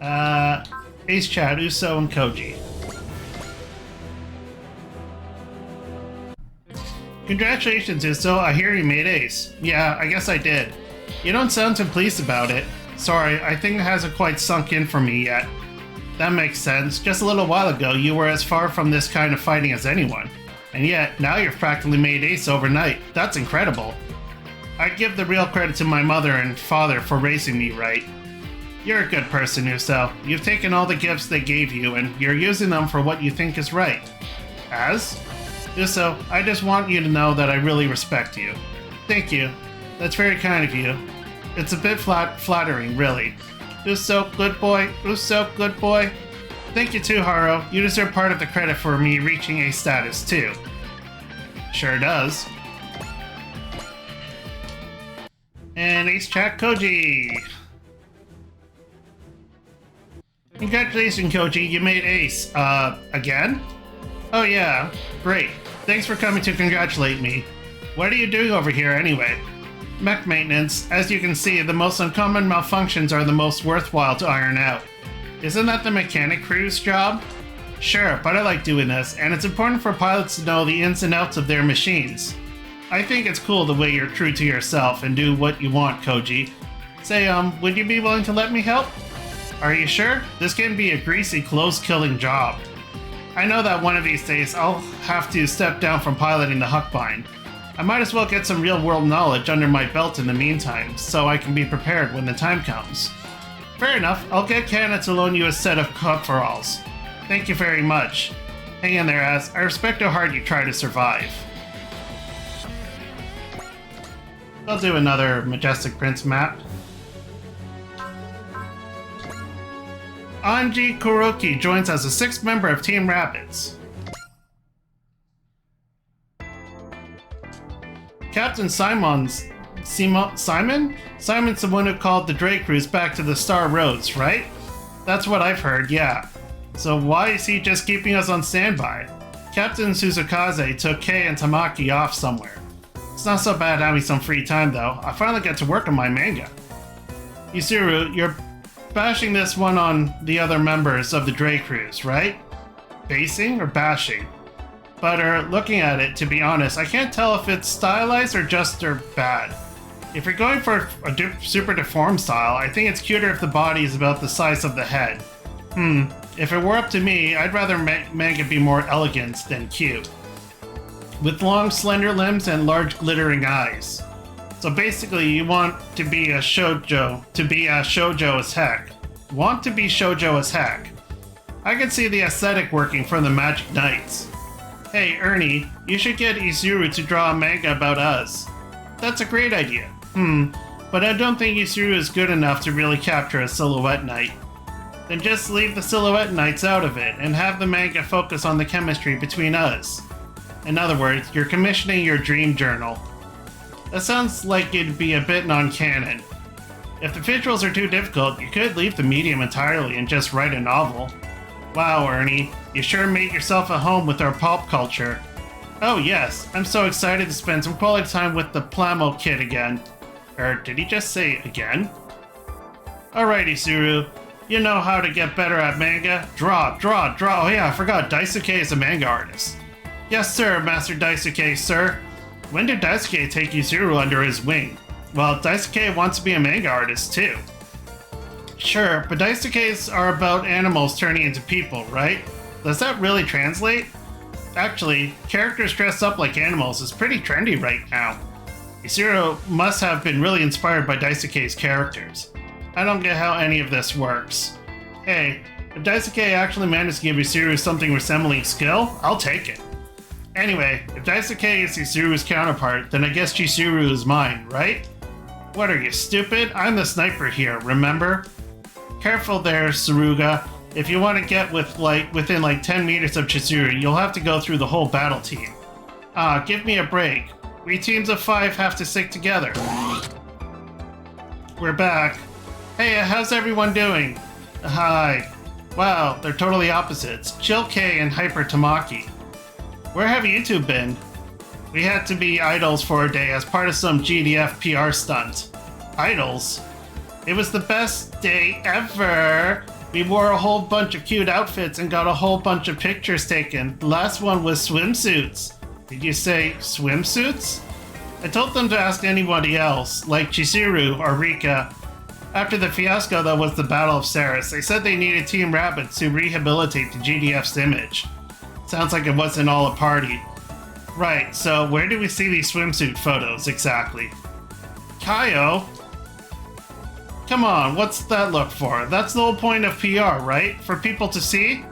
Ace Chad, Uso, and Koji. Congratulations, Uso. I hear you made ace. Yeah, I guess I did. You don't sound too pleased about it. Sorry, I think it hasn't quite sunk in for me yet. That makes sense. Just a little while ago, you were as far from this kind of fighting as anyone. And yet, now you've practically made ace overnight. That's incredible. I give the real credit to my mother and father for raising me right. You're a good person, Uso. You've taken all the gifts they gave you, and you're using them for what you think is right. As? Uso, I just want you to know that I really respect you. Thank you. That's very kind of you. It's a bit flattering, really. Uso, good boy. Uso, good boy. Thank you too, Haro. You deserve part of the credit for me reaching A status, too. Sure does. And Ace Chat Koji. Congratulations, Koji. You made ace. Again? Oh yeah. Great. Thanks for coming to congratulate me. What are you doing over here anyway? Mech maintenance. As you can see, the most uncommon malfunctions are the most worthwhile to iron out. Isn't that the mechanic crew's job? Sure, but I like doing this, and it's important for pilots to know the ins and outs of their machines. I think it's cool the way you're true to yourself and do what you want, Koji. Say, would you be willing to let me help? Are you sure? This can be a greasy, clothes-killing job. I know that one of these days I'll have to step down from piloting the Huckbind. I might as well get some real-world knowledge under my belt in the meantime, so I can be prepared when the time comes. Fair enough, I'll get Kana to loan you a set of coveralls. Thank you very much. Hang in there, Az. I respect how hard you try to survive. I'll do another Majestic Prince map. Ange Kuroki joins as a sixth member of Team Rabbids. Captain Simon's... Simon? Simon's the one who called the Drake Cruise back to the Star Roads, right? That's what I've heard, yeah. So why is he just keeping us on standby? Captain Suzukaze took Kei and Tamaki off somewhere. It's not so bad having some free time though. I finally get to work on my manga. Yuzuru, you're bashing this one on the other members of the Drake Cruise, right? Basing or bashing? But looking at it, to be honest, I can't tell if it's stylized or just bad. If you're going for a super deformed style, I think it's cuter if the body is about the size of the head. If it were up to me, I'd rather manga be more elegant than cute. With long, slender limbs and large, glittering eyes. So basically, you want to be a shoujo, as heck. Want to be shoujo as heck. I can see the aesthetic working from the Magic Knights. Hey, Ernie, you should get Izuru to draw a manga about us. That's a great idea. But I don't think Izuru is good enough to really capture a silhouette knight. Then just leave the silhouette knights out of it and have the manga focus on the chemistry between us. In other words, you're commissioning your dream journal. That sounds like it'd be a bit non-canon. If the visuals are too difficult, you could leave the medium entirely and just write a novel. Wow, Ernie, you sure made yourself at home with our pulp culture. Oh yes, I'm so excited to spend some quality time with the Plamo kid again. Did he just say again? Alright, Izuru, you know how to get better at manga? Draw. Oh yeah, I forgot, Daisuke is a manga artist. Yes sir, Master Daisuke, sir. When did Daisuke take Izuru under his wing? Well, Daisuke wants to be a manga artist too. Sure, but Daisuke's are about animals turning into people, right? Does that really translate? Actually, characters dressed up like animals is pretty trendy right now. Izuru must have been really inspired by Daisuke's characters. I don't get how any of this works. Hey, if Daisuke actually managed to give Izuru something resembling skill, I'll take it. Anyway, if Daisuke is Izuru's counterpart, then I guess Chizuru is mine, right? What are you, stupid? I'm the sniper here, remember? Careful there, Suruga. If you want to get within like 10 meters of Chizuru, you'll have to go through the whole battle team. Give me a break. We teams of 5 have to stick together. We're back. Hey, how's everyone doing? Hi. Wow, they're totally opposites. Chill K and Hyper Tamaki. Where have you two been? We had to be idols for a day as part of some GDF PR stunt. Idols? It was the best day ever! We wore a whole bunch of cute outfits and got a whole bunch of pictures taken. The last one was swimsuits. Did you say swimsuits? I told them to ask anybody else, like Chizuru or Rika. After the fiasco that was the Battle of Ceres, they said they needed Team Rabbit to rehabilitate the GDF's image. Sounds like it wasn't all a party. Right, so where do we see these swimsuit photos exactly? Kaio? Come on, what's that look for? That's the whole point of PR, right? For people to see?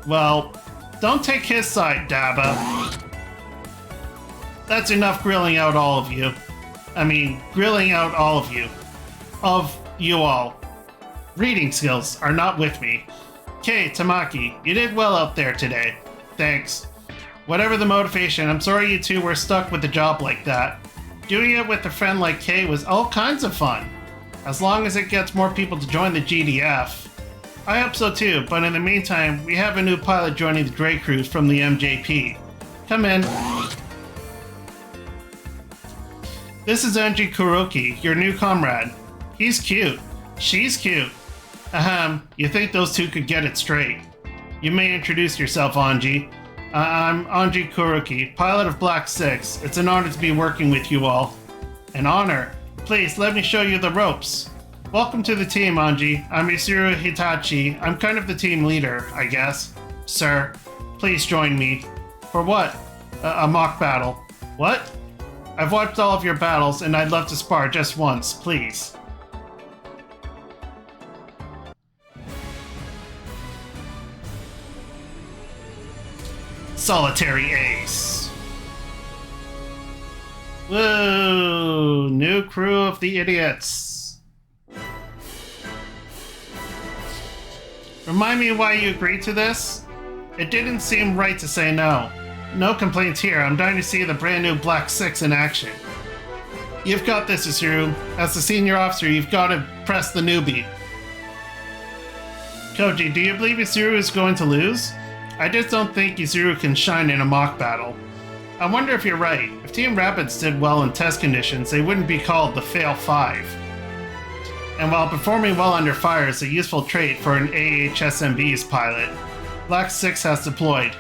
Well, don't take his side, Daba. That's enough grilling out all of you. Grilling out all of you. Of you all. Reading skills are not with me. Okay, Tamaki, you did well out there today. Thanks. Whatever the motivation, I'm sorry you two were stuck with a job like that. Doing it with a friend like Kay was all kinds of fun. As long as it gets more people to join the GDF. I hope so too, but in the meantime, we have a new pilot joining the Drake Cruise from the MJP. Come in. This is Ange Kuroki, your new comrade. He's cute. She's cute. Ahem, you think those two could get it straight. You may introduce yourself, Ange. I'm Ange Kuroki, pilot of Black 6. It's an honor to be working with you all. An honor? Please, let me show you the ropes. Welcome to the team, Ange. I'm Isuru Hitachi. I'm kind of the team leader, I guess. Sir, please join me. For what? A mock battle. What? I've watched all of your battles, and I'd love to spar just once, please. Solitary ace. Woo! New crew of the idiots. Remind me why you agreed to this? It didn't seem right to say no. No complaints here. I'm dying to see the brand new Black 6 in action. You've got this, Isuru. As the senior officer, you've got to press the newbie. Koji, do you believe Isuru is going to lose? I just don't think Isuru can shine in a mock battle. I wonder if you're right. If Team Rapids did well in test conditions, they wouldn't be called the Fail 5. And while performing well under fire is a useful trait for an AHSMB's pilot, Black 6 has deployed.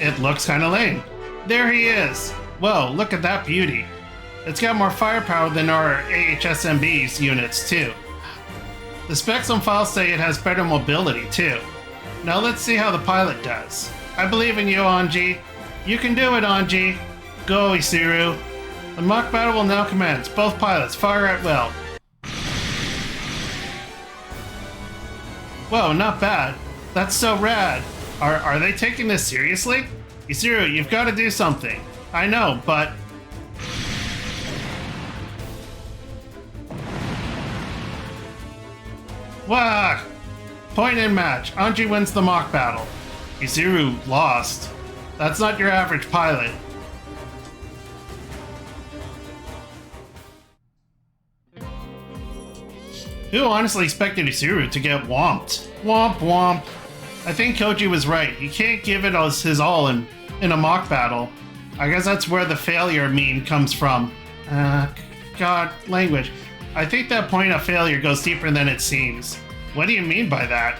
It looks kinda lame. There he is! Whoa, look at that beauty. It's got more firepower than our AHSMB's units, too. The specs on file say it has better mobility, too. Now let's see how the pilot does. I believe in you, Ange. You can do it, Ange. Go, Isuru. The mock battle will now commence. Both pilots, fire at will. Whoa, not bad. That's so rad. Are they taking this seriously? Isuru, you've got to do something. I know, but... Wah! Point in match. Ange wins the mock battle. Isuru lost. That's not your average pilot. Who honestly expected Isuru to get whomped? Womp womp. I think Koji was right. He can't give it his all in a mock battle. I guess that's where the failure meme comes from. God, language. I think that point of failure goes deeper than it seems. What do you mean by that?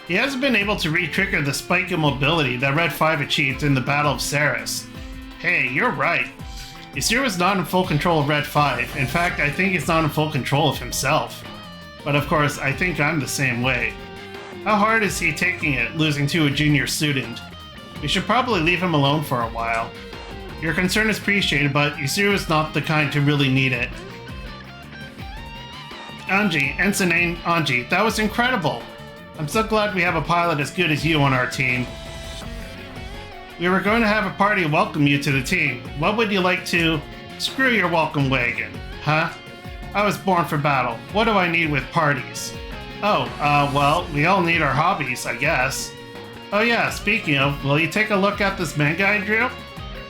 He hasn't been able to re-trigger the spike in mobility that Red 5 achieved in the Battle of Ceres. Hey, you're right. Isuru is not in full control of Red 5. In fact, I think he's not in full control of himself. But of course, I think I'm the same way. How hard is he taking it, losing to a junior student? We should probably leave him alone for a while. Your concern is appreciated, but Isuru is not the kind to really need it. Ange, Ensign Ange, that was incredible! I'm so glad we have a pilot as good as you on our team. We were going to have a party to welcome you to the team. What would you like to... Screw your welcome wagon, huh? I was born for battle. What do I need with parties? Oh, well, we all need our hobbies, I guess. Oh yeah, speaking of, will you take a look at this manga I drew?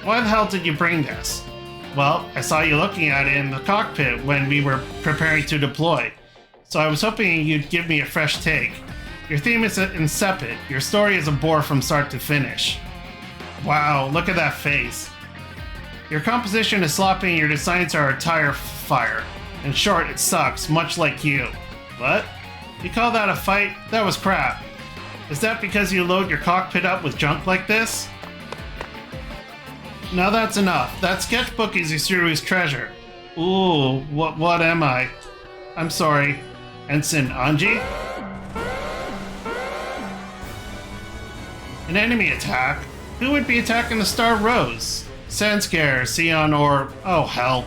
Why the hell did you bring this? Well, I saw you looking at it in the cockpit when we were preparing to deploy. So I was hoping you'd give me a fresh take. Your theme is insipid. Your story is a bore from start to finish. Wow, look at that face. Your composition is sloppy and your designs are a tire fire. In short, it sucks, much like you. What? You call that a fight? That was crap. Is that because you load your cockpit up with junk like this? Now that's enough. That sketchbook is Isuru's treasure. Ooh, what am I? I'm sorry. Ensign Ange? An enemy attack? Who would be attacking the Star Rose? Sanskar, Sion, or... oh, hell.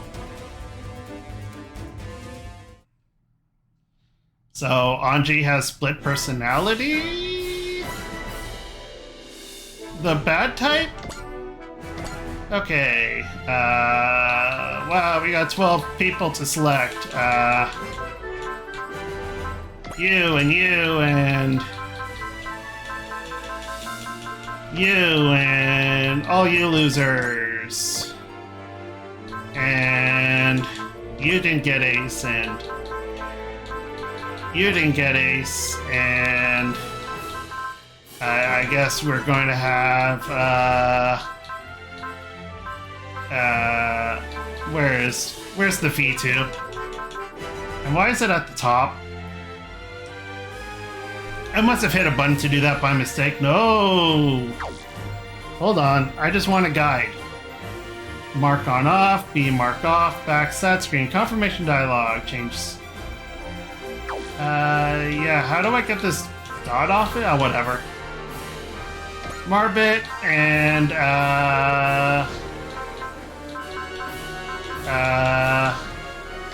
So, Ange has split personality? The bad type? Okay. Wow, we got 12 people to select. You and you and... you and all you losers. And you didn't get ace, and you didn't get ace, and I guess we're going to have where's the V2? And why is it at the top? I must have hit a button to do that by mistake. No! Hold on, I just want a guide. Mark on off, B mark off, back set screen, confirmation dialog, change. Yeah, how do I get this dot off it? Oh, whatever. Marbit and,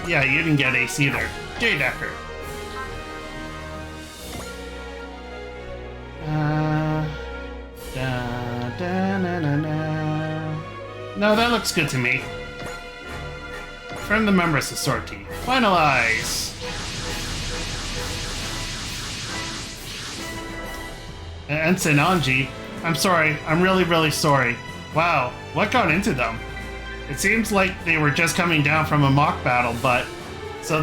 yeah, you didn't get ace either. J Decker. No, that looks good to me. From the members of Sortie. Finalize! Ensign Ange, I'm sorry. I'm really sorry. Wow, what got into them? It seems like they were just coming down from a mock battle, but... so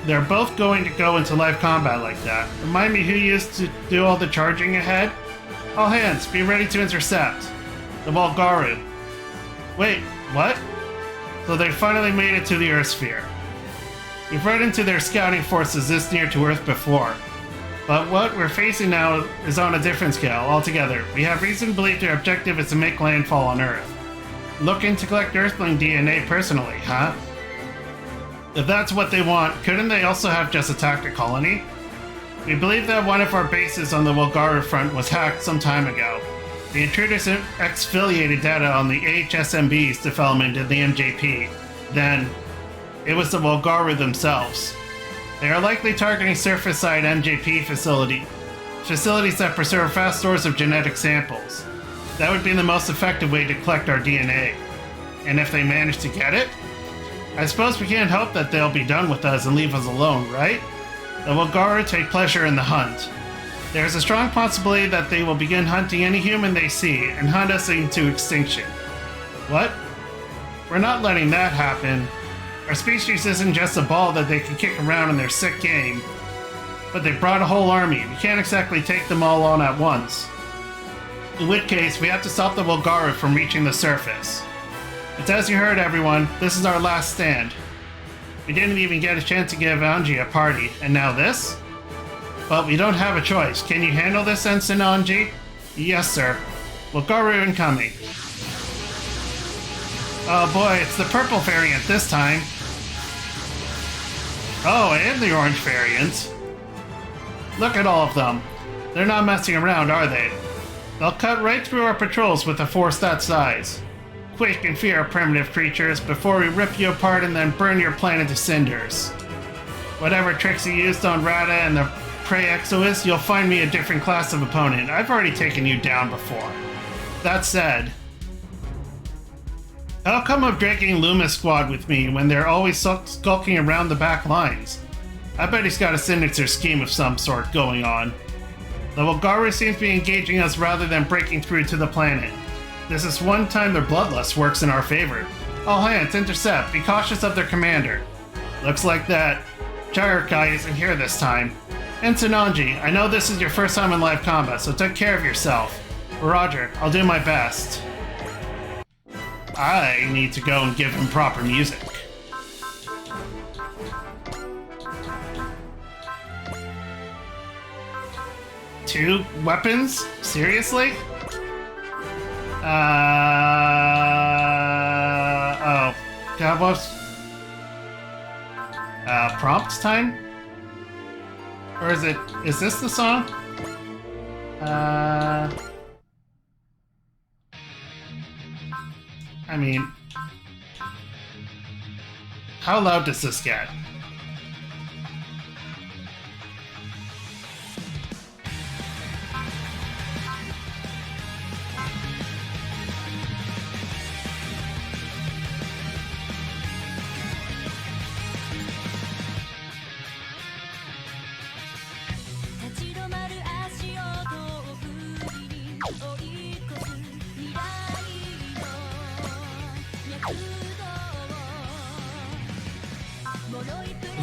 they're both going to go into live combat like that. Remind me who used to do all the charging ahead? All hands, be ready to intercept. The Volgaru. Wait, what? So they finally made it to the Earth sphere. We've run into their scouting forces this near to Earth before. But what we're facing now is on a different scale altogether. We have reason to believe their objective is to make landfall on Earth. Looking to collect Earthling DNA personally, huh? If that's what they want, couldn't they also have just attacked a colony? We believe that one of our bases on the Volgaru front was hacked some time ago. The intruders exfoliated data on the AHSMB's development in the MJP. Then, it was the Volgaru themselves. They are likely targeting surface-side MJP facilities that preserve vast stores of genetic samples. That would be the most effective way to collect our DNA. And if they manage to get it? I suppose we can't hope that they'll be done with us and leave us alone, right? The Volgaru take pleasure in the hunt. There's a strong possibility that they will begin hunting any human they see and hunt us into extinction. What? We're not letting that happen. Our species isn't just a ball that they can kick around in their sick game. But they brought a whole army. We can't exactly take them all on at once. In which case, we have to stop the Volgaru from reaching the surface. It's as you heard, everyone. This is our last stand. We didn't even get a chance to give Ange a party, and now this? But we don't have a choice. Can you handle this, Ensign Ange? Yes, sir. Volgaru incoming. Oh boy, it's the purple variant this time. Oh, and the orange variant. Look at all of them. They're not messing around, are they? They'll cut right through our patrols with a force that size. Quake and fear, primitive creatures, before we rip you apart and then burn your planet to cinders. Whatever tricks you used on Rada and the Prey Exoist, you'll find me a different class of opponent. I've already taken you down before. That said, how come I'm dragging Luma's squad with me when they're always skulking around the back lines? I bet he's got a sinister scheme of some sort going on. The Volgaru seems to be engaging us rather than breaking through to the planet. This is one time their bloodlust works in our favor. All hands, intercept. Be cautious of their commander. Looks like that Gyrokai isn't here this time. Ensign Ange, I know this is your first time in live combat, so take care of yourself. Roger, I'll do my best. I need to go and give him proper music. 2 weapons? Seriously? Oh. Davos? Prompt time? Or is this the song? I mean, how loud does this get?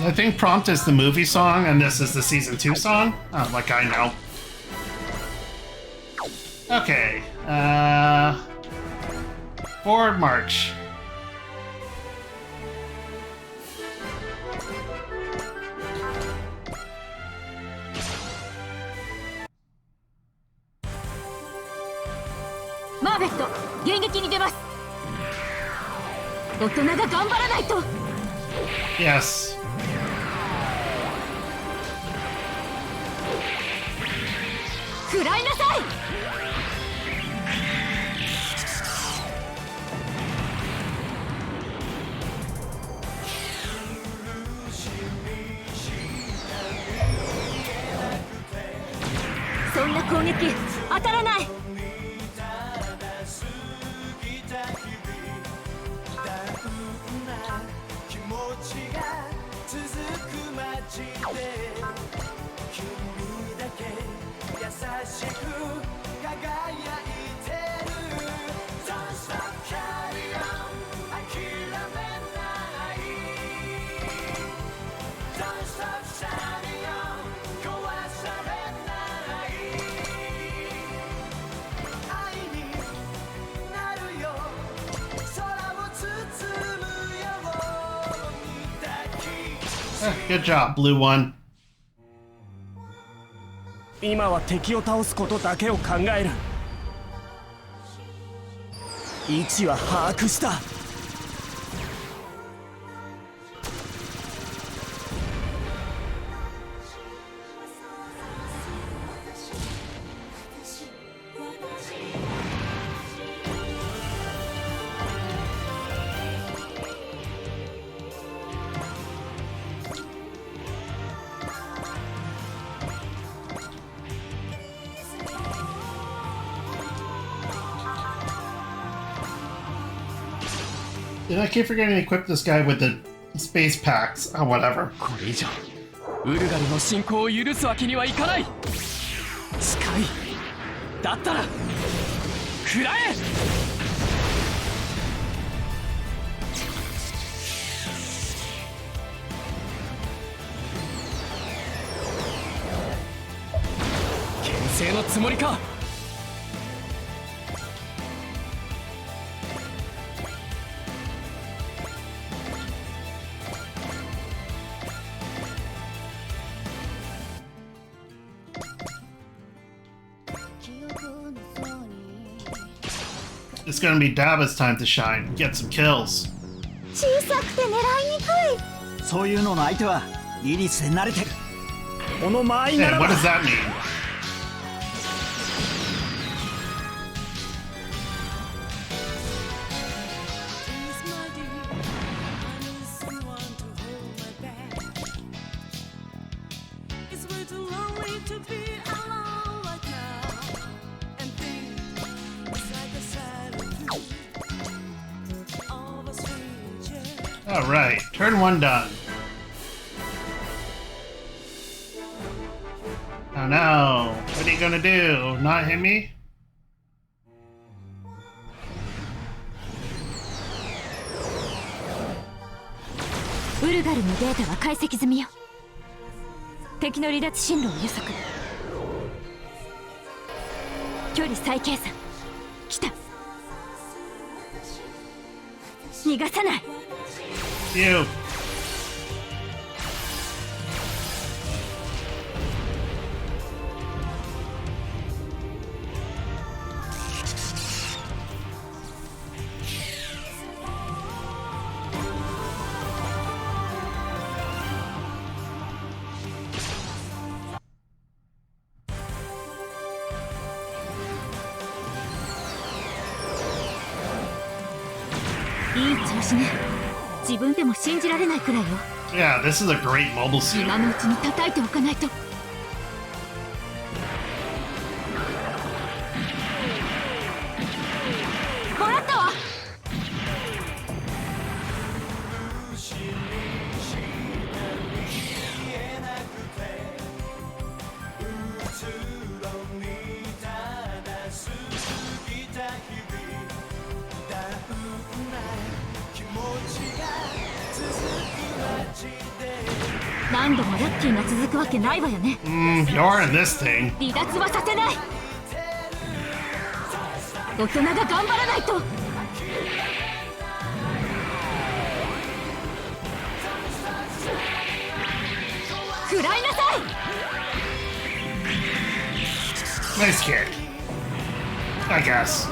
I think Prompt is the movie song, and this is the season 2 song. Oh, like I know. Okay. Forward march. Marvet, 迎撃に出ます。大人が頑張らないと。Yes. 食らいなさい。そんな攻撃当たらない。Good job, blue one. 今は敵を倒すことだけを考える。位置は把握した。Did I keep forgetting to equip this guy with the space packs? Oh, whatever. これ以上ウルガルの侵攻を許すわけにはいかない。近い。だったら食らえ。牽制のつもりか。It's gonna be Daba's time to shine. Get some kills. 小さくて狙いにくい。そういうのの相手はリリスで慣れてる。この間合いな Hey, らば。 what does that mean? Alright, turn 1 done. Oh no, what are you gonna do? Not hit me? ウルガルのデータは解析済みよ。敵の離脱進路を予測。距離再計算。来た。逃がさない。You. いい調子ね。自分でも信じられないくらいよ。 Yeah, this is a great mobile suit. 今のうちに叩いておかないと。もらったわ。何度もラッキーが続くわけないわよね。You're in this thing. 離脱はさせない。大人が頑張らないと。食らいなさい。 Nice kick. I guess.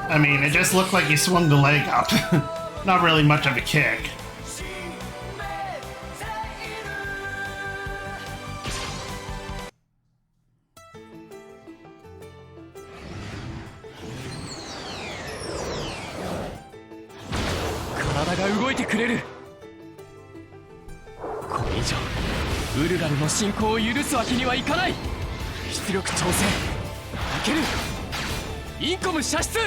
I mean, it just looked like he swung the leg up. Not really much of a kick. Kurere. これ以上ウルガルの進行を許すわけにはいかない。出力調整開ける。インコム射出。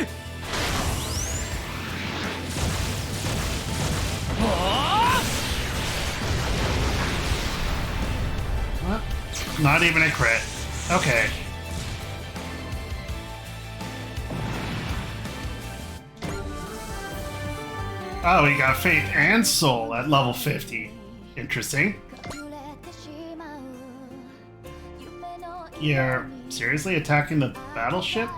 Not even a crit. Okay. Oh, he got Faith and Soul at level 50. Interesting. You're seriously attacking the battleship?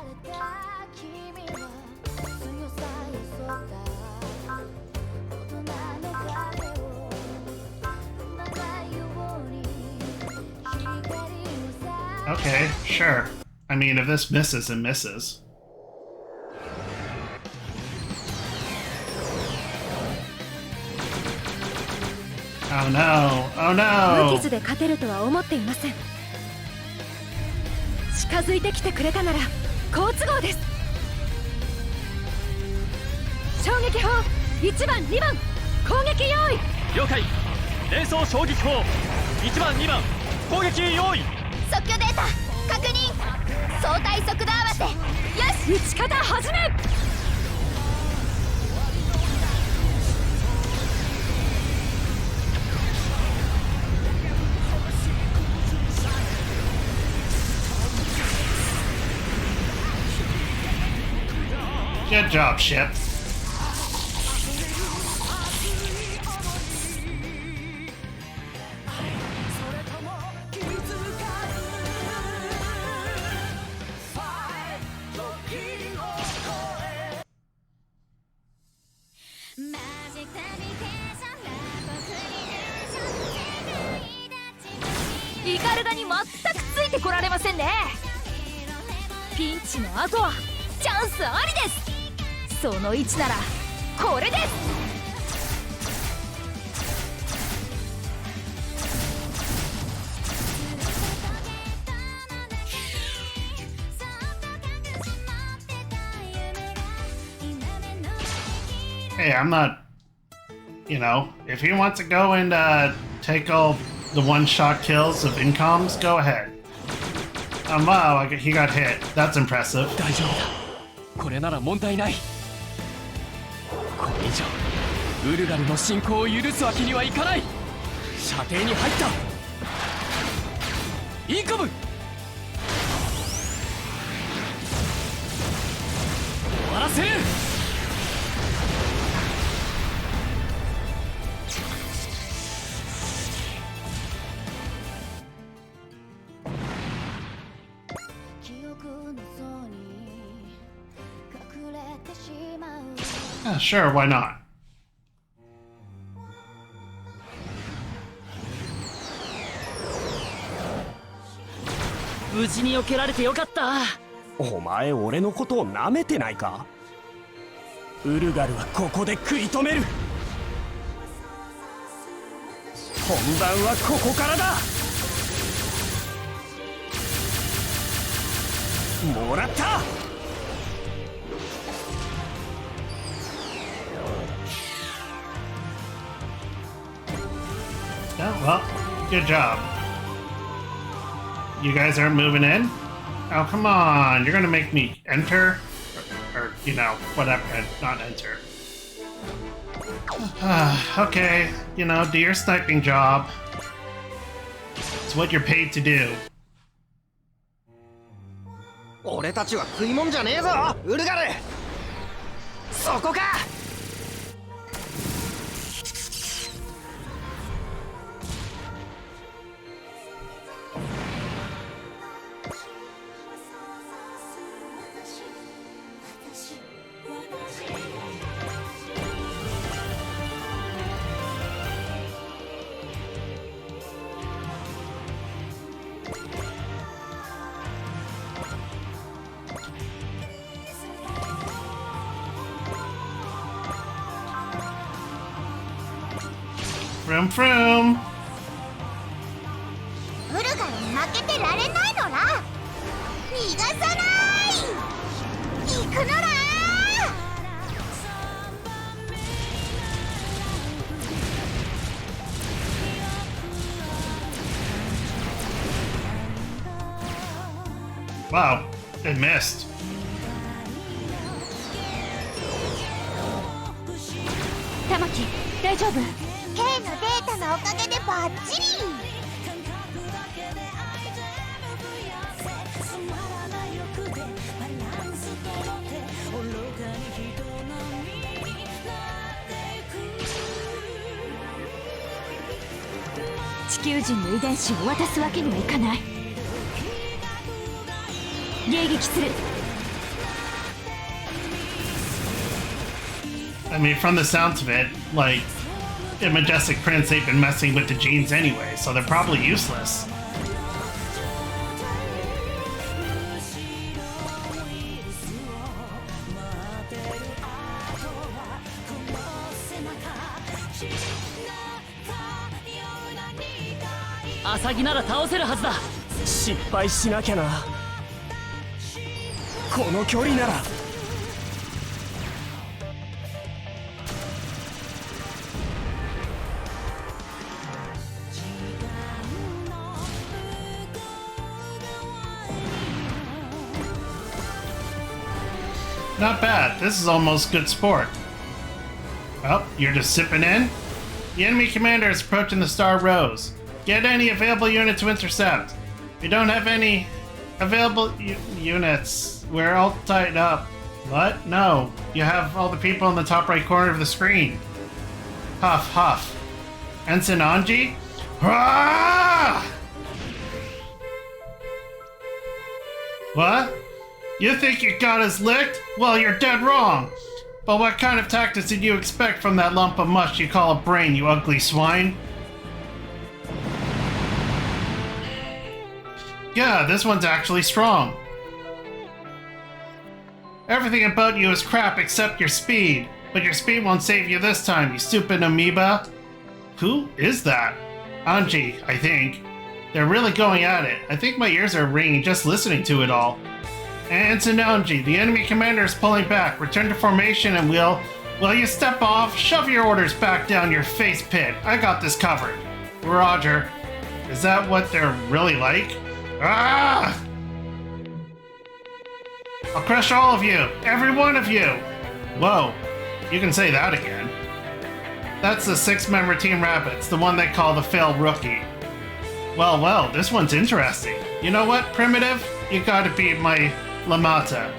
Okay, sure. I mean, if this misses, it misses. Oh no! Oh 無 no! 傷で勝てるとは思っていません。近づいてきてくれたなら好都合です。衝撃砲1番2番攻撃用意。了解。連装衝撃砲1番2番攻撃用意。即興データ確認。相対速度合わせ。よし、撃ち方始め。Good job, ship.イカルガに全くついてこられませんね。ピンチの後はチャンスありです。その1ならこれです。Hey, I'm not... You know, if he wants to go and take all the one-shot kills of incoms, go ahead. Wow, he got hit. That's impressive. 大丈夫だ。これなら問題ない。これ以上ウルガルの進行を許すわけにはいかない。射程に入った。インコム。終わらせる。Yeah, sure, why not? 無事に避けられてよかった。お前俺のことを舐めてないか。ウルガルはここで食い止める。本番はここからだ。もらった。Oh, well, good job. You guys aren't moving in? Oh, come on. You're gonna make me enter? Or you know, whatever, not enter. Okay, you know, do your sniping job. It's what you're paid to do. 俺たちは食いもんじゃねえぞウルガルそこかVroom vroom! ウルガルに負けてられないのら逃がさない行くのらWow, it missed. 玉木、大丈夫？ K のデータのおかげでバッチリ地球人の遺伝子を渡すわけにはいかない。迎撃する。 I mean, from the sounds of it, like, in Majestic Prince, they've been messing with the genes anyway, so they're probably useless. Asagi なら倒せるはずだ。失敗しなきゃな。この距離なら。Not bad. This is almost good sport. Oh, you're just sipping in? The enemy commander is approaching the Star Rose. Get any available unit to intercept. We don't have any available units. We're all tied up. What? No. You have all the people in the top right corner of the screen. Huff, huff. Ensign Ange? Ah! What? You think you got us licked? Well, you're dead wrong. But what kind of tactics did you expect from that lump of mush you call a brain, you ugly swine? Yeah, this one's actually strong. Everything about you is crap except your speed. But your speed won't save you this time, you stupid amoeba. Who is that? Ange, I think. They're really going at it. I think my ears are ringing just listening to it all. Ensign Ange, the enemy commander is pulling back. Return to formation and will you step off? Shove your orders back down your face pit. I got this covered. Roger. Is that what they're really like? Ah! I'll crush all of you. Every one of you. Whoa. You can say that again. That's the 6-member Team Rabbits, the one they call the failed rookie. Well, this one's interesting. You know what, Primitive? You gotta be my Lamata.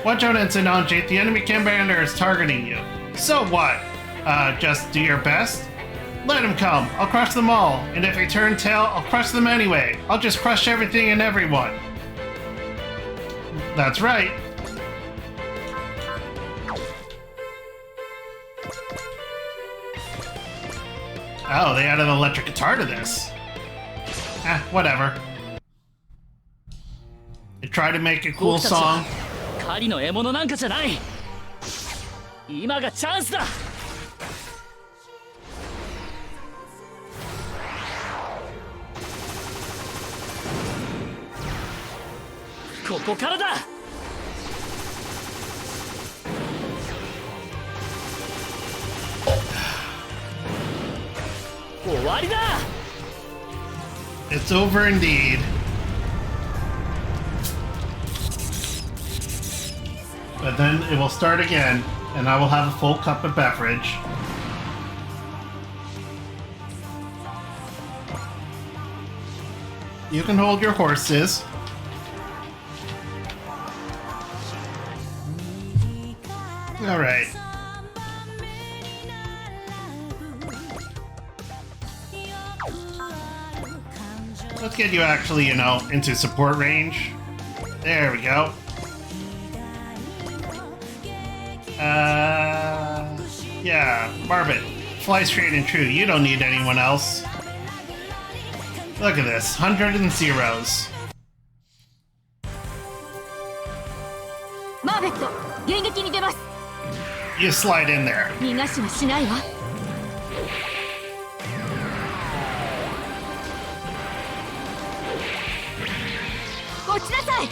Watch out, Ensign Ange. The enemy commander is targeting you. So what? Just do your best? Let him come. I'll crush them all. And if they turn tail, I'll crush them anyway. I'll just crush everything and everyone. That's right. Oh, they added an electric guitar to this. Whatever. They tried to make a cool song. 狩りの獲物なんかじゃない。今がチャンスだ。ここからだ。終わりだ。It's over indeed. But then it will start again, and I will have a full cup of beverage. You can hold your horses. Alright. Let's get you actually, you know, into support range. There we go. Yeah, Marbit, fly straight and true. You don't need anyone else. Look at this, 100 and zeros. マーベット迎撃に出ます。 You slide in there. 逃がしはしないわ。落ちなさい。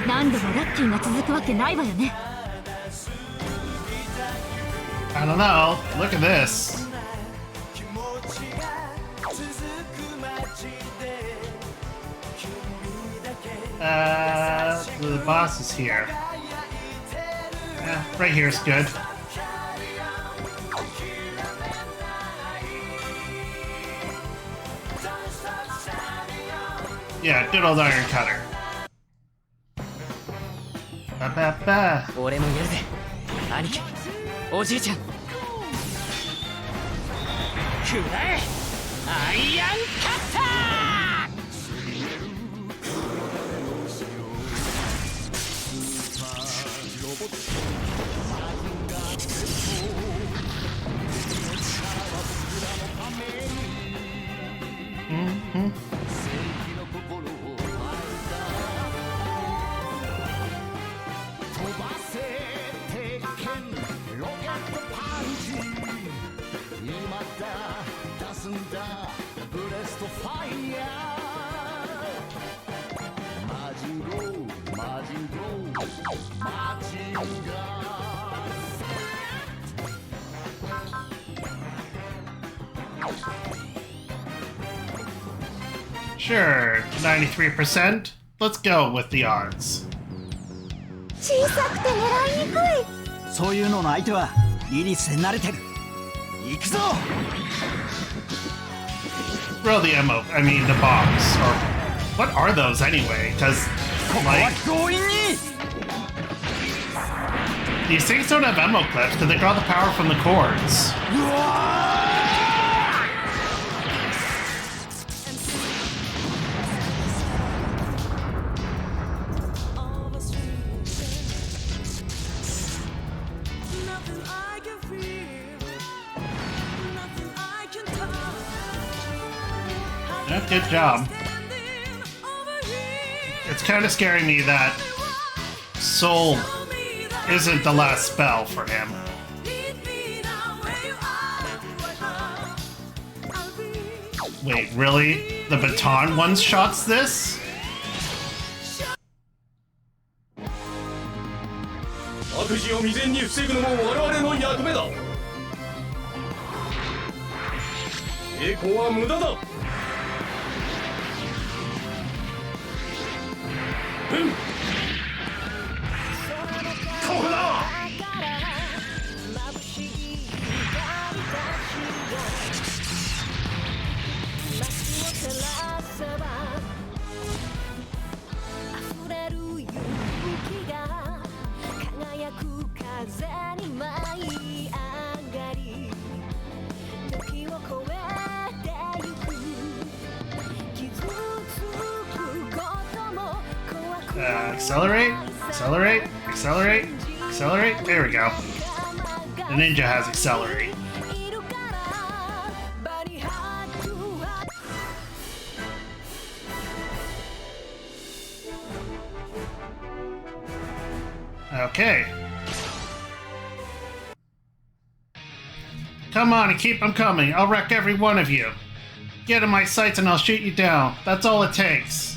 何度もラッキーが続くわけないわよね。 I don't know. Look at this. The boss is here. Right here is good. Yeah, good old iron cutter. Ba-ba-ba. 俺もやるぜ兄貴おじいちゃんくらえアイアンカッタSure, 93%. Let's go with the odds. 小さくて狙いにくい。そういうのの相手はリリスで慣れてる。行くぞ。 Throw the ammo, I mean the bombs. Or what are those anyway? Because, like, 強引に。 these things don't have ammo clips because they draw the power from the cords. Yeah, good job. It's kind of scaring me that Soul isn't the last spell for him. Wait, really? The baton one-shots this? 悪事を未然に防ぐのも我々の役目だ。抵抗は無駄だ。ここだ。Accelerate, accelerate, accelerate, accelerate. There we go. The ninja has accelerate. Okay. Come on and keep them coming. I'll wreck every one of you. Get in my sights and I'll shoot you down. That's all it takes.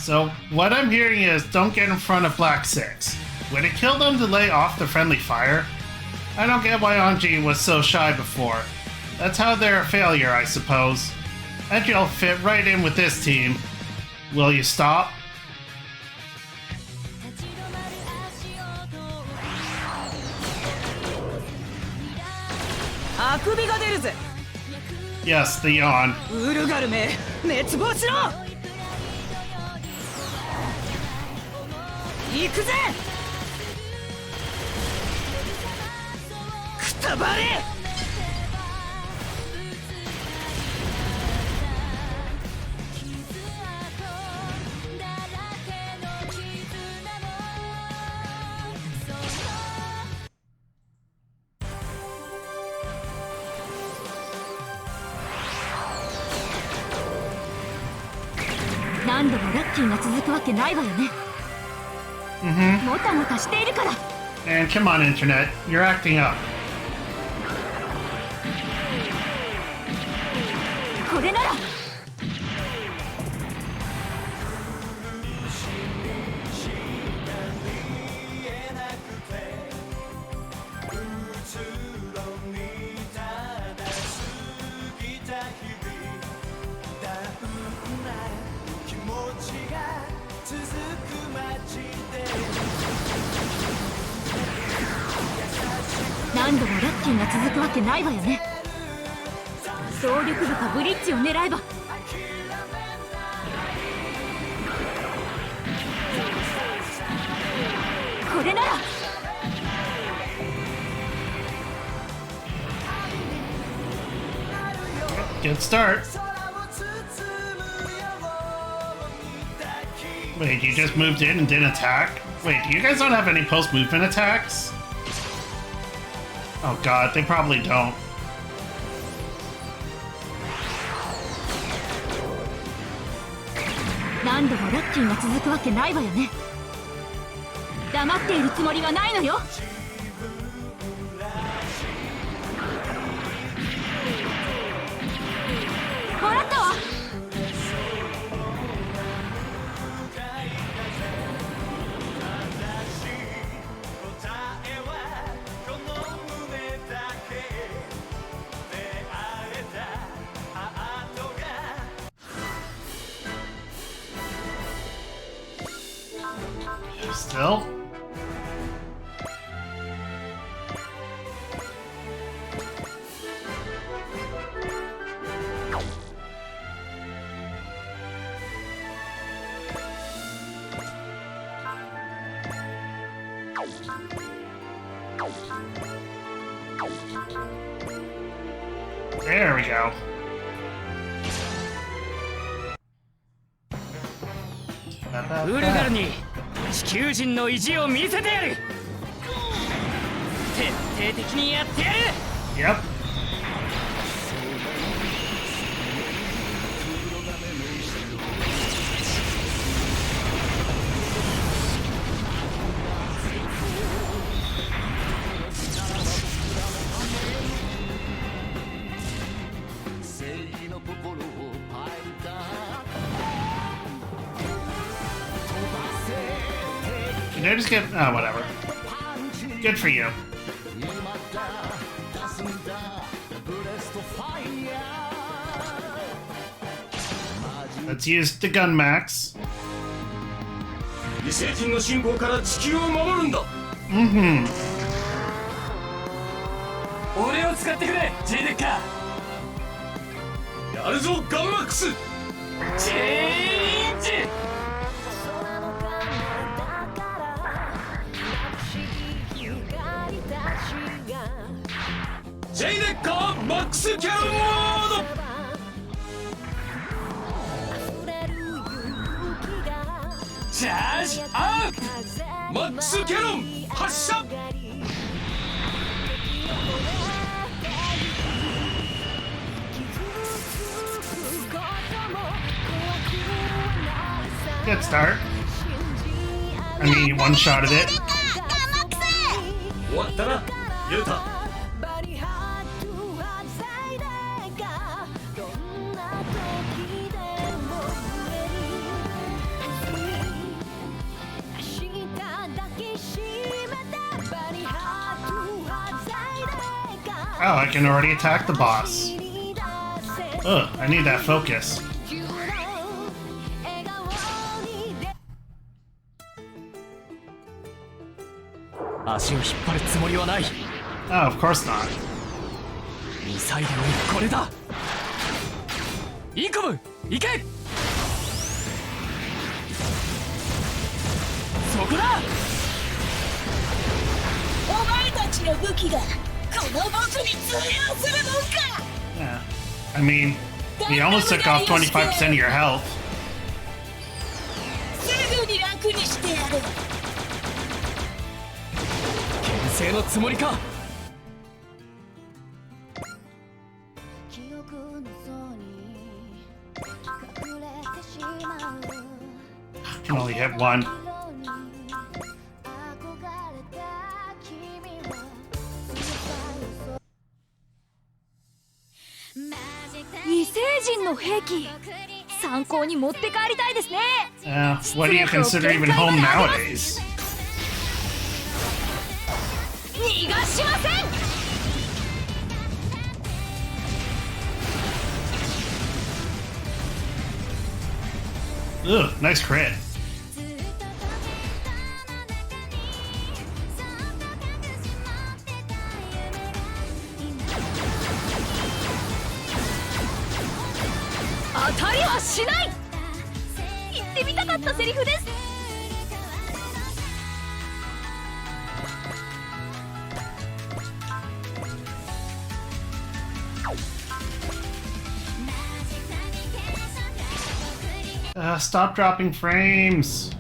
So what I'm hearing is don't get in front of Black 6. Would it kill them to lay off the friendly fire? I don't get why Ange was so shy before. That's how they're a failure, I suppose. Ange'll fit right in with this team. Will you stop? Yes, the yawn. ウルガルめ滅亡しろ。行くぜ。くたばれ。何度もラッキーが続くわけないわよね。もたもたしているから。 And come on, Internet. You're acting up. これなら。何度もラッキーが続くわけないわよね。動力部かブリッジを狙えば。これなら。 Good start. Wait, you just moved in and didn't attack? Wait, you guys don't have any post-movement attacks? Oh god, they probably don't.何度もラッキーが続くわけないわよね。黙っているつもりはないのよ。もらったわ。Still? There we go. ウルガルに地球人の意地を見せてやる。徹底的にやってやる。 Yep. Can I just get... Oh, whatever. Good for you. Let's use the gun max. 異星人の侵攻から地球を守るんだ。俺を使ってくれ J デッカやるぞガンマックス。チェンジ。 J デッカーマックスキャノンモード。チャージアップ。マックスキャノン発射。 Good start. I mean, you one-shotted it. 終わったな、ユータ。 「Oh, I can already attack the boss. Ugh, I need that focus. Oh, of course not. ミサイルよりこれだ。インコム行け。そこだ。お前たちの武器がこの僕に通用するのか。 Yeah. I mean, he almost took off 25% of your health. すぐに楽にしてやる。牽制のつもりか。Can only hit one. 異星人の兵器、参考に持って帰りたいですね。What do you consider even home nowadays? 逃がしません。Ugh, nice crit. 当たりはしない。言ってみたかったセリフです。Stop dropping frames.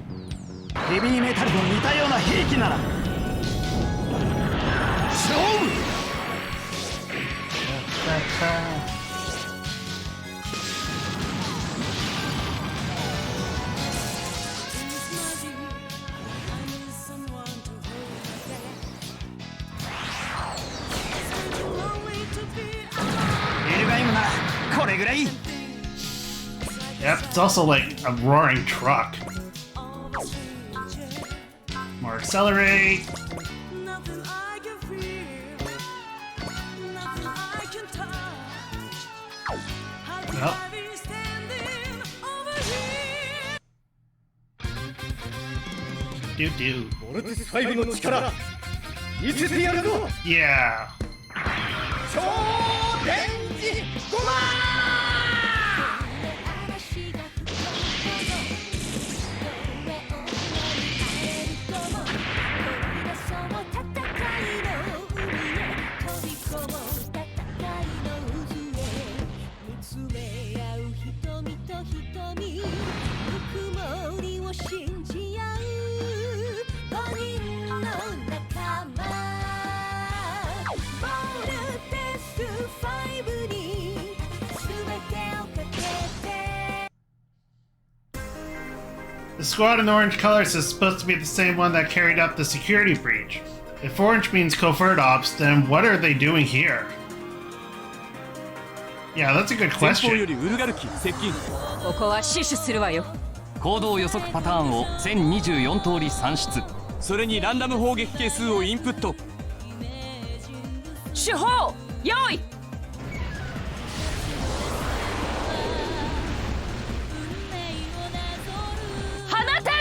ヘビーメタルと似たような兵器なら勝負。L-Giamならこれぐらい。Yep, it's also like a roaring truck. More accelerate. Yep. Do. Yeah. The squad in orange colors is supposed to be the same one that carried out the security breach. If orange means covert ops, then what are they doing here? Yeah, that's a good 前方よ question. りウルガルキ接近。ここは死守するわよ。行動予測パターンを1024通り算出。それにランダム砲撃係数をインプット。手法用意。放て。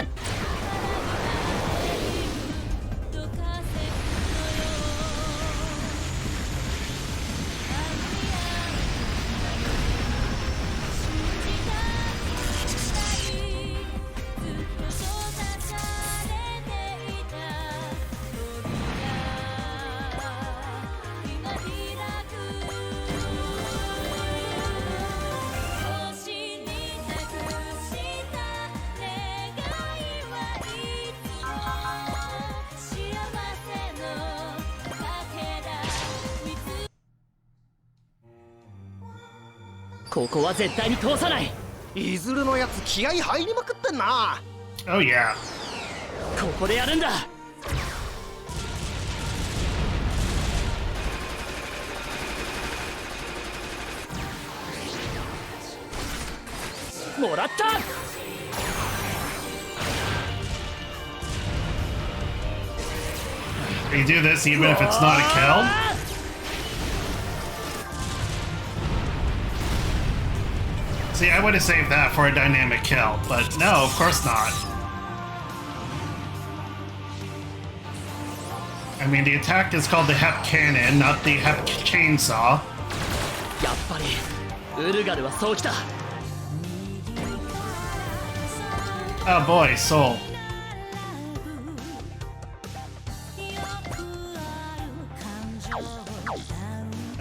ここは絶対に通さない。いずれのやつ気合入りまくってんな。 Oh yeah. ここでやるんだ。もらった。 You do this even if it's not a kill? See, I would have saved that for a dynamic kill, but no, of course not. I mean, the attack is called the Hep Cannon, not the Hep Chainsaw. やっぱりウルガルはそうきた。 Oh boy, Soul.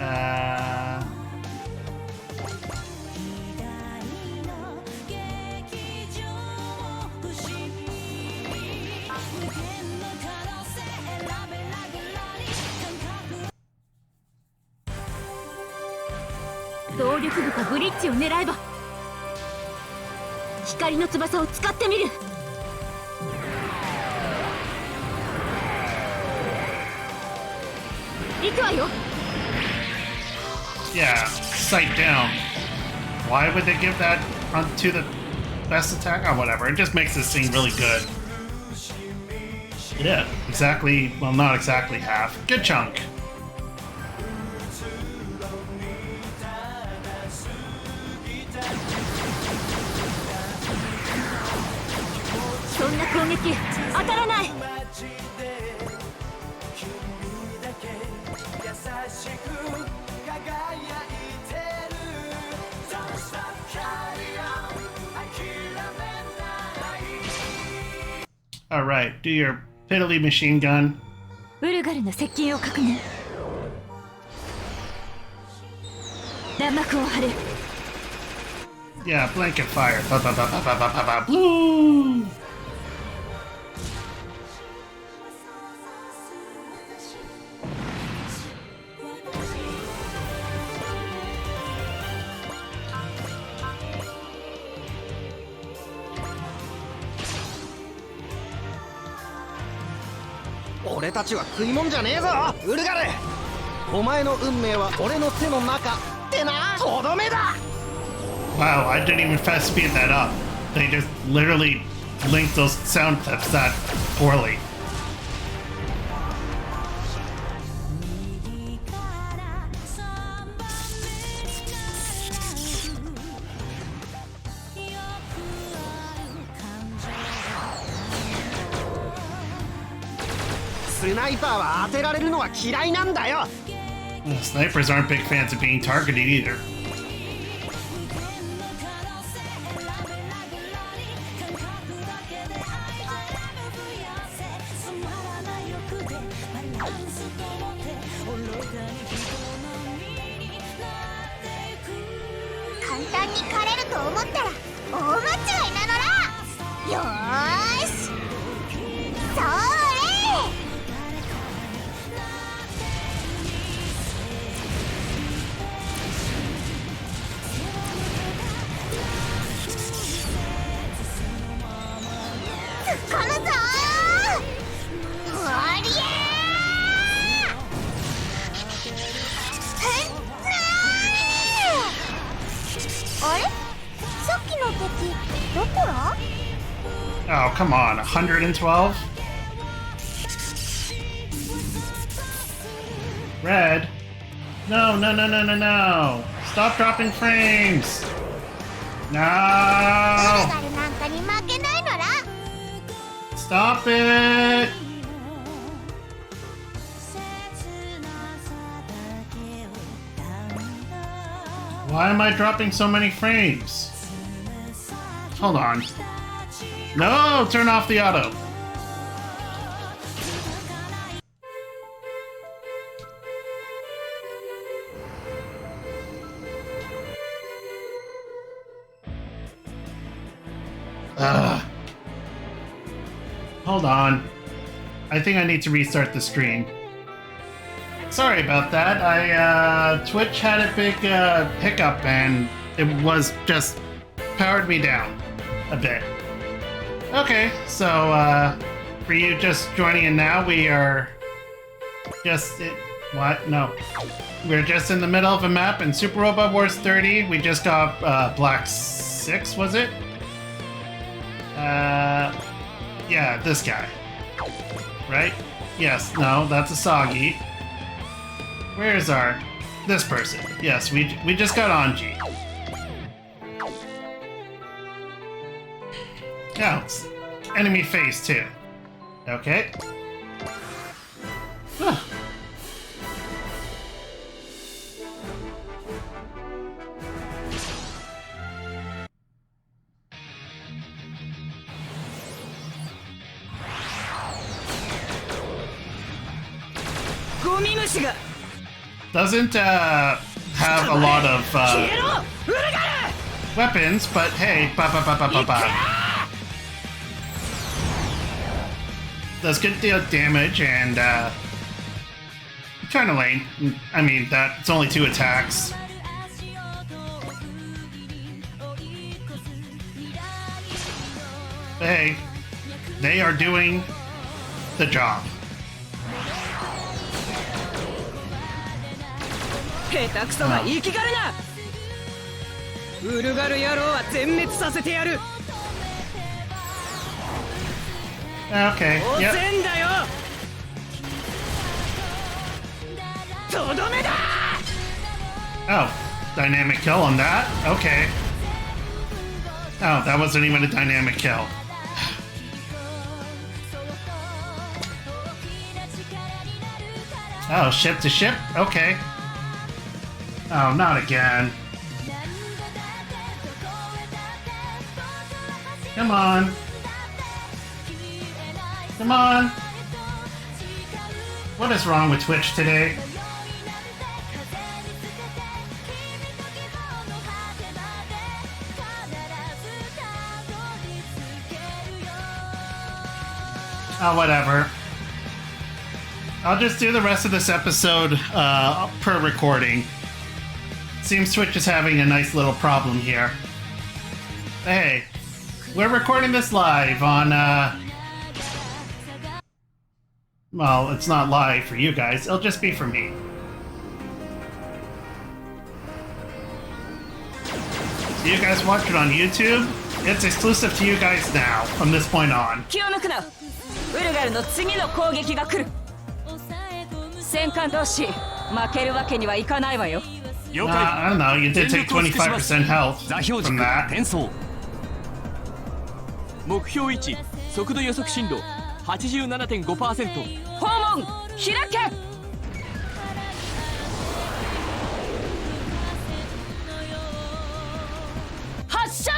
Uh, 動力部かブリッジを狙えば光の翼を使ってみる。行くわよ。 Yeah, sight down. Why would they give that onto the best attack? Oh, whatever. It just makes this scene really good. Yeah, exactly. Well, not exactly half. Good chunk. そんな攻撃当たらない。 All right, do your piddly machine gun. ウルガルの接近を確認。弾幕を張る。 Yeah, blanket fire. Ba, ba, ba, ba, ba, ba, ba, ba. Blue! Wow, 俺たちは食いもんじゃねえぞウルガル。お前の運命は俺の手の中ってな。とどめだ。 Wow, I didn't even fast speed that up. They just literally linked those sound clips that poorly. Snipers aren't big fans of being targeted either. Oh, come on, 112? Red? No, no, no, no, no, no! Stop dropping frames! No! Stop it! Why am I dropping so many frames? Hold on. No! Turn off the auto! Ugh. Hold on. I think I need to restart the stream. Sorry about that. Twitch had a big hiccup and it was just powered me down a bit. Okay, so for you just joining in now, we are just what? No, we're just in the middle of a map in Super Robot Wars 30. We just got Black 6, was it? Yeah, this guy. Right? Yes. No, that's a Soggy. Where's our this person? Yes, we just got Ange. Oh, it's enemy phase 2. Okay. Huh. Doesn't have a lot of weapons, but hey, does good deal of damage and kind of lame. I mean, it's only 2 attacks. But hey, they are doing the job. 下手くそが生きがるな。ウルガル野郎は全滅させてやる。 Okay. 当 Yep. 然だよ。とどめだ。 Oh, dynamic kill on that? Okay. Oh, that wasn't even a dynamic kill. Oh, ship to ship? Okay. Oh, not again. Come on. Come on. What is wrong with Twitch today? Oh, whatever. I'll just do the rest of this episode per recording. Seems Twitch is having a nice little problem here. Hey, we're recording this live on, well, it's not live for you guys. It'll just be for me. So you guys watch it on YouTube. It's exclusive to you guys now from this point on. 気を抜くな。ウルガルの次の攻撃が来る。戦艦同士、負けるわけにはいかないわよ。了 I don't know. You did take 25% health 座標 from 軸 that. 転送。目標位置速度予測進路 87.5%。 訪問開け。発射。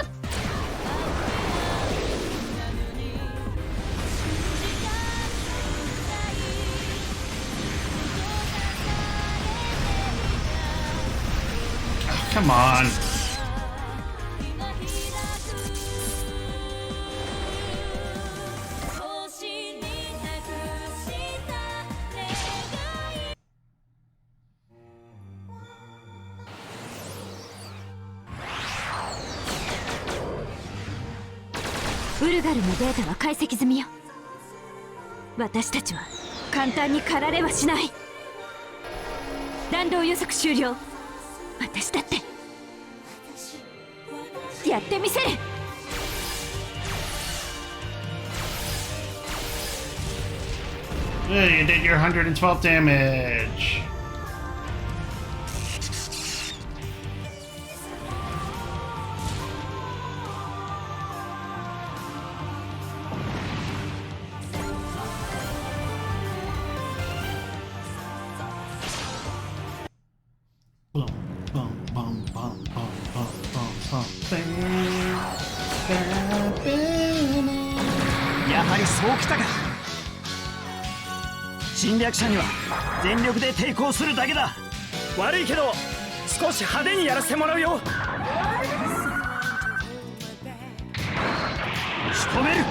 Come on.ウルガルのデータは解析済みよ。私たちは簡単に駆られはしない。弾道予測終了。私だってやってみせる。 Hey, you did your 112 damage. Boom, boom, boom, boom, boom, boom, boom, boom. やはりそうきたか。侵略者には全力で抵抗するだけだ。悪いけど少し派手にやらせてもらうよ。仕留める。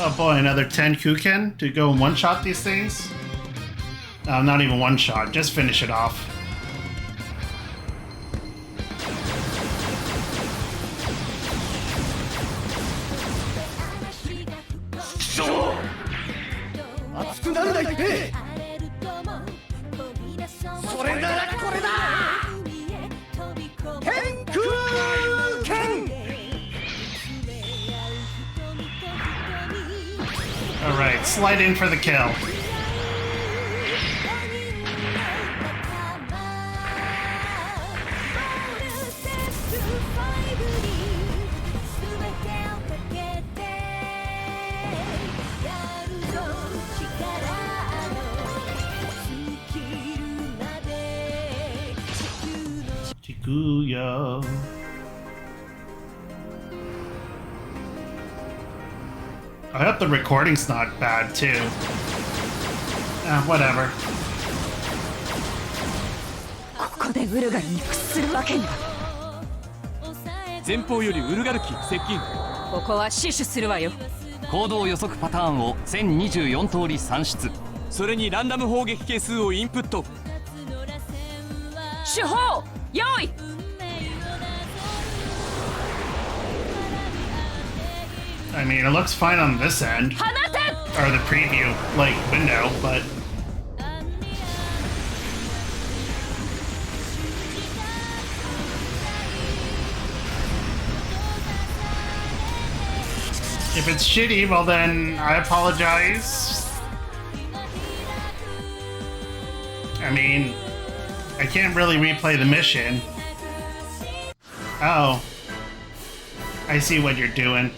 Oh boy, another 10 Kuken to go one-shot these things? Not even one shot, just finish it off. Alright, slide in for the kill. Kuyo. I hope the recording's not bad too. Whatever. ここでウルガルに屈するわけには。前方よりウルガル機接近。ここは死守するわよ。行動予測パターンを1024通り算出。それにランダム砲撃係数をインプット。手法用意。 I mean, it looks fine on this end. Or the preview, like, window, but... If it's shitty, well then, I apologize. I mean, I can't really replay the mission. Oh. I see what you're doing.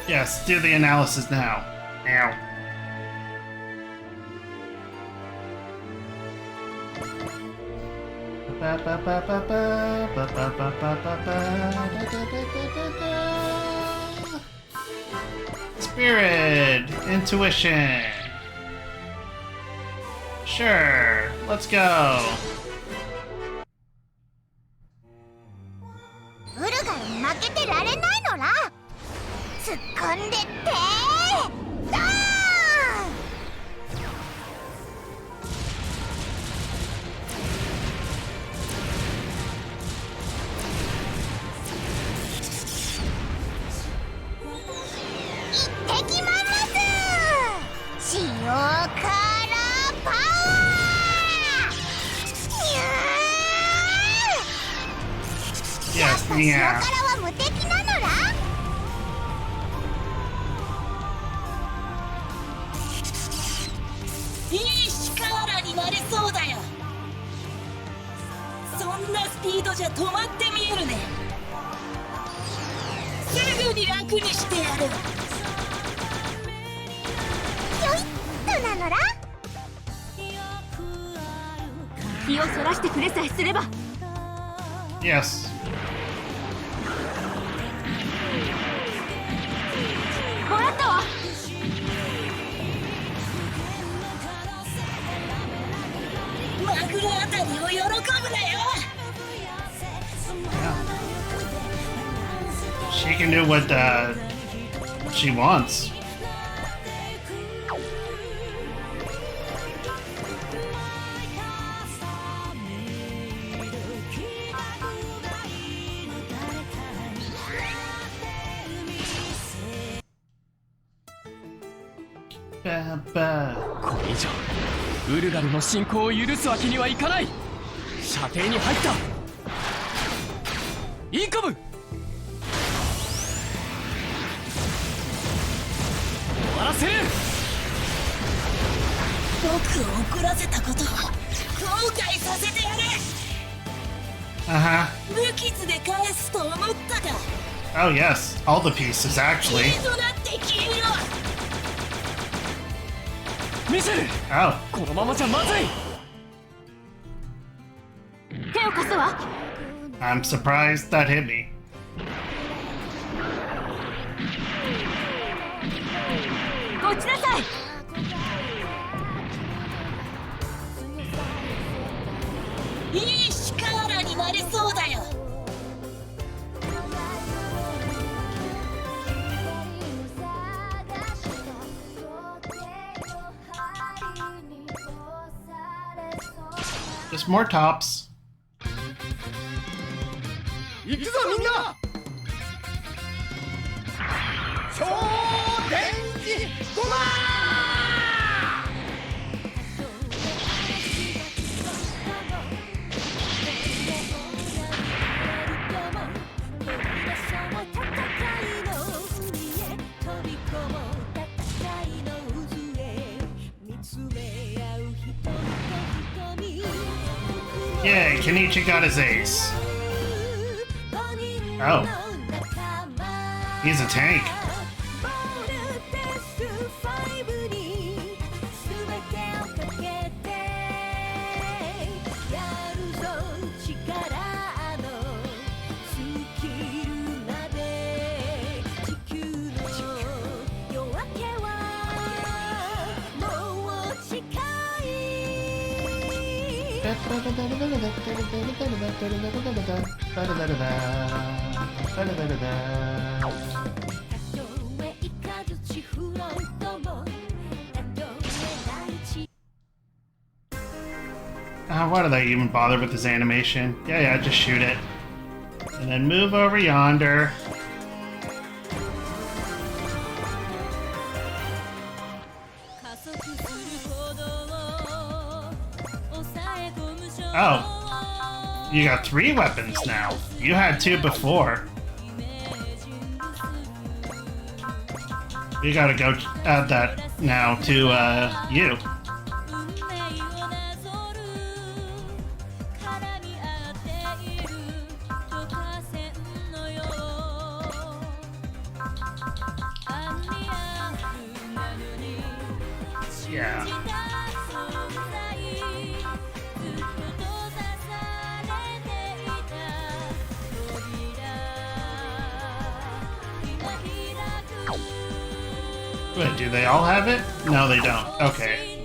Yes, do the analysis now. Ow. Spirit! Intuition! Sure, let's go! ウルガルに負けてられないのら。突っ込んでってドーン。行ってきまんます塩辛パワー。 Yes, 塩 yeah. 辛は無敵なのら。いい力になれそうだよ。そんなスピードじゃ止まって見えるね。すぐに楽にしてやる。ひょいっとなのら。気をそらしてくれさえすれば。 Yes. もらったわ。 マグロあたりを喜ぶなよ。 She can do what she wants. Ba. これ以上ウルガルの進行を許すわけにはいかない。射程に入った。インコム。終わらせる。僕を怒らせたことを後悔させてやれ。 Uh-huh. 無傷で返すと思ったか。 Oh yes, all the pieces actually. いいとなって消えろ。ミシェル。 Oh. このままじゃまずい。手を貸すわ。 I'm surprised that hit me. 落ちなさい。 いい力になれそうだよ。 Just more tops. 行くぞみんな。超電磁ゴマー。Yay, Kenichi got his ace. Oh. He's a tank. Why do they even bother with this animation? Yeah, just shoot it. And then move over yonder. Oh, you got 3 weapons now. You had 2 before. You gotta go add that now to you. Yeah. Wait, do they all have it? No, they don't. Okay.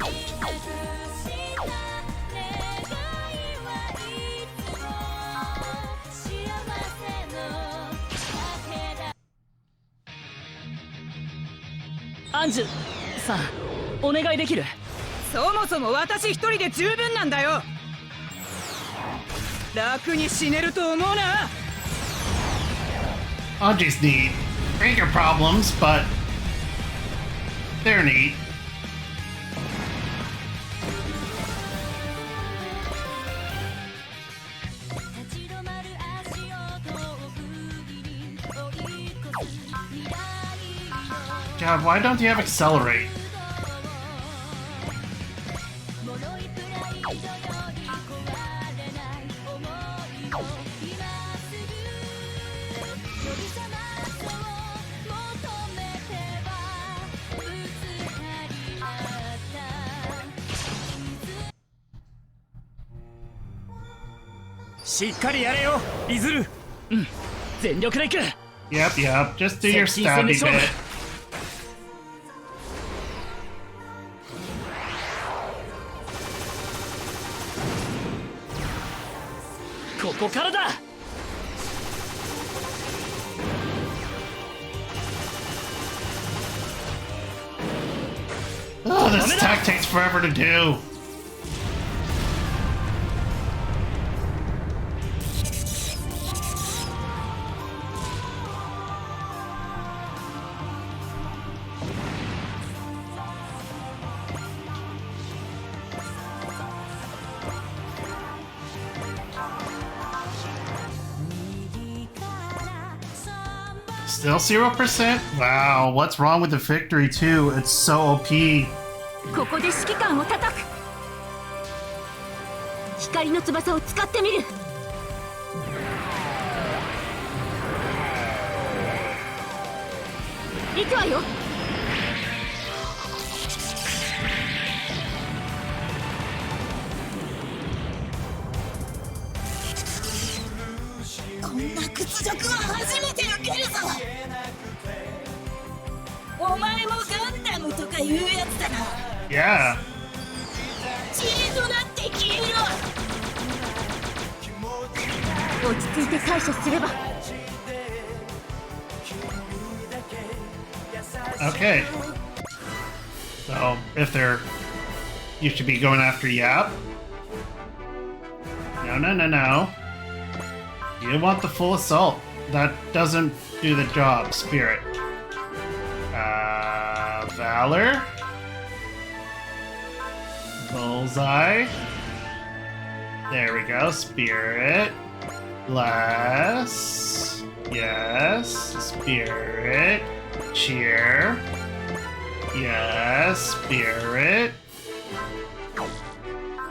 Ange さん、お願いできる？そもそも私一人で十分なんだよ。楽に死ねると思うな。Ange's neat. Anger problems, but they're neat. God, why don't you have accelerate? Yep. Just do your stabby bit. Oh, this attack takes forever to do. Still 0%? Wow, what's wrong with the victory too? It's so OP. ここで指揮官を叩く。光の翼を使ってみる。行くわよ。こんな屈辱は初めて受けるぞ。お前もガンダムとかいうやつだな。Yeah. 塵となって消えろ。落ち着いて対処すれば。Okay. So, if they're... You should be going after Yap. No. You want the full assault. That doesn't do the job, Spirit. Valor? Bullseye. There we go. Spirit. Bless. Yes. Spirit. Cheer. Yes. Spirit.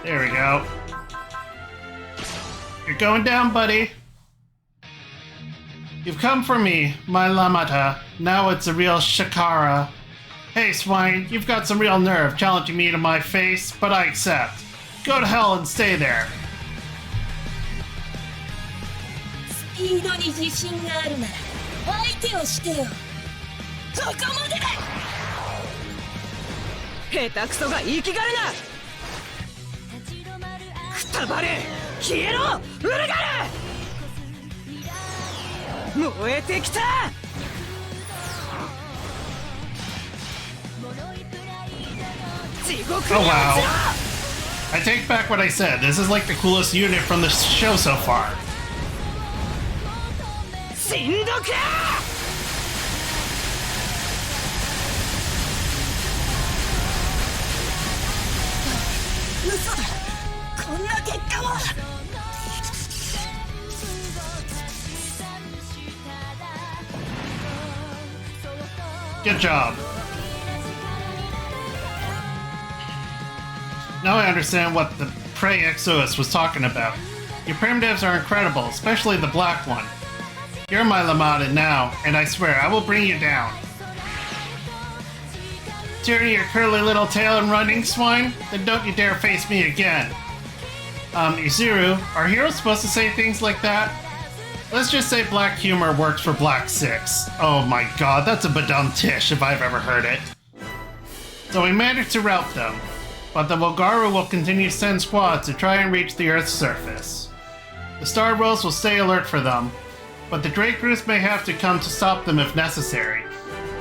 There we go. You're going down, buddy. You've come for me, my Lamata. Now it's a real Shakara. Hey, swine, you've got some real nerve challenging me to my face, but I accept. Go to hell and stay there. スピードに自信があるなら相手をしてよ。ここまでだ。下手くそが言い気がるな。くたばれ消えろウルガル。燃えてきた。地獄に Oh 落ちろ。 wow. I take back what I said. This is like the coolest unit from the show so far. 死んどけ。嘘だ。こんな結果は。 Good job. Now I understand what the Prey Exodus was talking about. Your primitives are incredible, especially the black one. You're my Lamada now, and I swear I will bring you down. Turning your curly little tail and running, swine? Then don't you dare face me again. Izuru, are heroes supposed to say things like that? Let's just say black humor works for Black 6. Oh my god, that's a badum tish if I've ever heard it. So we managed to rout them, but the Wolgaru will continue to send squads to try and reach the Earth's surface. The Star Rose will stay alert for them, but the Drake Crews may have to come to stop them if necessary.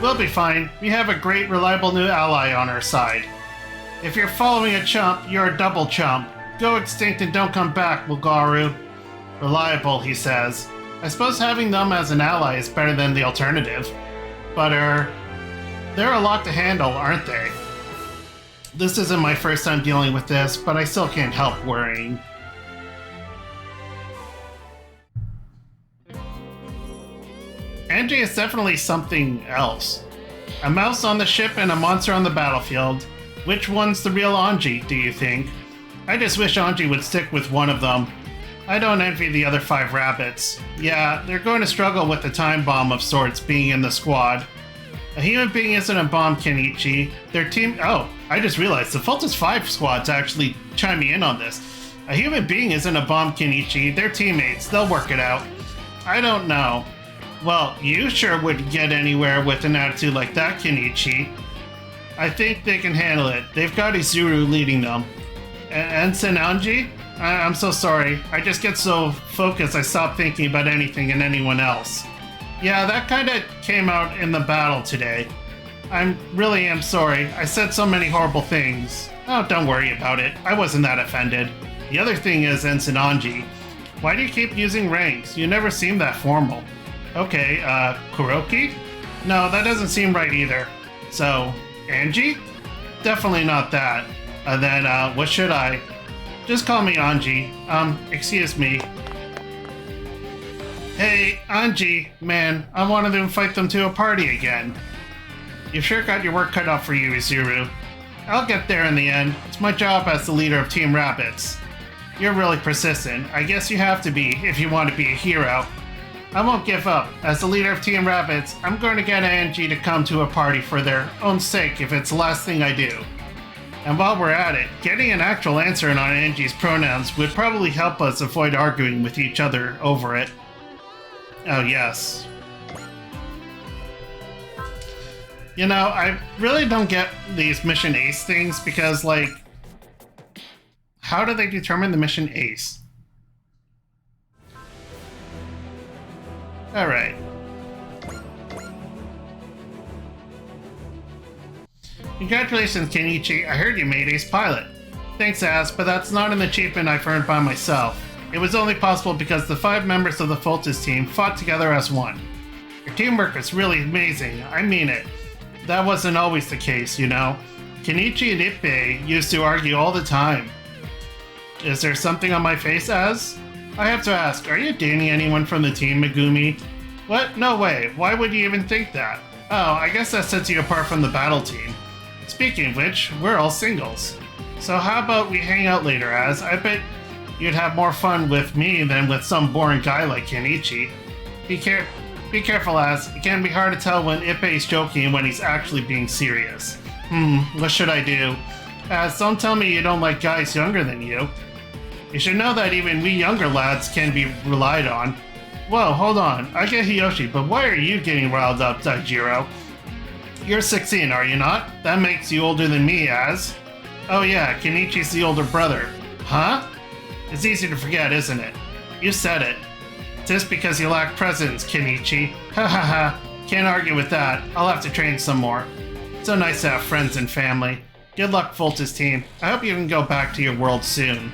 We'll be fine. We have a great, reliable new ally on our side. If you're following a chump, you're a double chump. Go extinct and don't come back, Wolgaru. Reliable, he says. I suppose having them as an ally is better than the alternative. But, they're a lot to handle, aren't they? This isn't my first time dealing with this, but I still can't help worrying. Ange is definitely something else. A mouse on the ship and a monster on the battlefield. Which one's the real Ange, do you think? I just wish Ange would stick with one of them. I don't envy the other 5 rabbits. Yeah, they're going to struggle with the time bomb of sorts being in the squad. A human being isn't a bomb, Kenichi. Their team— oh, I just realized the Fultus 5 squad's actually chiming in on this. A human being isn't a bomb, Kenichi. They're teammates. They'll work it out. I don't know. Well, you sure wouldn't get anywhere with an attitude like that, Kenichi. I think they can handle it. They've got Izuru leading them. Ensign Ange? I'm so sorry. I just get so focused I stop thinking about anything and anyone else. Yeah, that kinda came out in the battle today. I really am sorry. I said so many horrible things. Oh, don't worry about it. I wasn't that offended. The other thing is, Ensign Ange, why do you keep using ranks? You never seem that formal. Okay, Kuroki? No, that doesn't seem right either. So, Ange? Definitely not that. Then, what should I? Just call me Ange. Excuse me. Hey, Ange, man, I wanted to invite them to a party again. You've sure got your work cut out for you, Izuru. I'll get there in the end. It's my job as the leader of Team Rabbits. You're really persistent. I guess you have to be if you want to be a hero. I won't give up. As the leader of Team Rabbits, I'm going to get Ange to come to a party for their own sake if it's the last thing I do. And while we're at it, getting an actual answer on Ange's pronouns would probably help us avoid arguing with each other over it. Oh, yes. You know, I really don't get these Mission Ace things because, like, how do they determine the Mission Ace? Alright. Congratulations, Kenichi. I heard you made Ace Pilot. Thanks, Ass, but that's not an achievement I've earned by myself. It was only possible because the 5 members of the Fultus team fought together as one. Your teamwork was really amazing. I mean it. That wasn't always the case, you know. Kenichi and Ippei used to argue all the time. Is there something on my face, Az? I have to ask, are you dating anyone from the team, Megumi? What? No way. Why would you even think that? Oh, I guess that sets you apart from the battle team. Speaking of which, we're all singles. So how about we hang out later, Az? I bet you'd have more fun with me than with some boring guy like Kenichi. Be careful, Az. It can be hard to tell when Ippei is joking and when he's actually being serious. What should I do? Az, don't tell me you don't like guys younger than you. You should know that even we younger lads can be relied on. Whoa, hold on. I get Hiyoshi, but why are you getting riled up, Daijiro? You're 16, are you not? That makes you older than me, Az. Oh yeah, Kenichi's the older brother. Huh? It's easy to forget, isn't it? You said it. Just because you lack presence, Kenichi. Ha ha ha. Can't argue with that. I'll have to train some more. So nice to have friends and family. Good luck, Fulta's team. I hope you can go back to your world soon.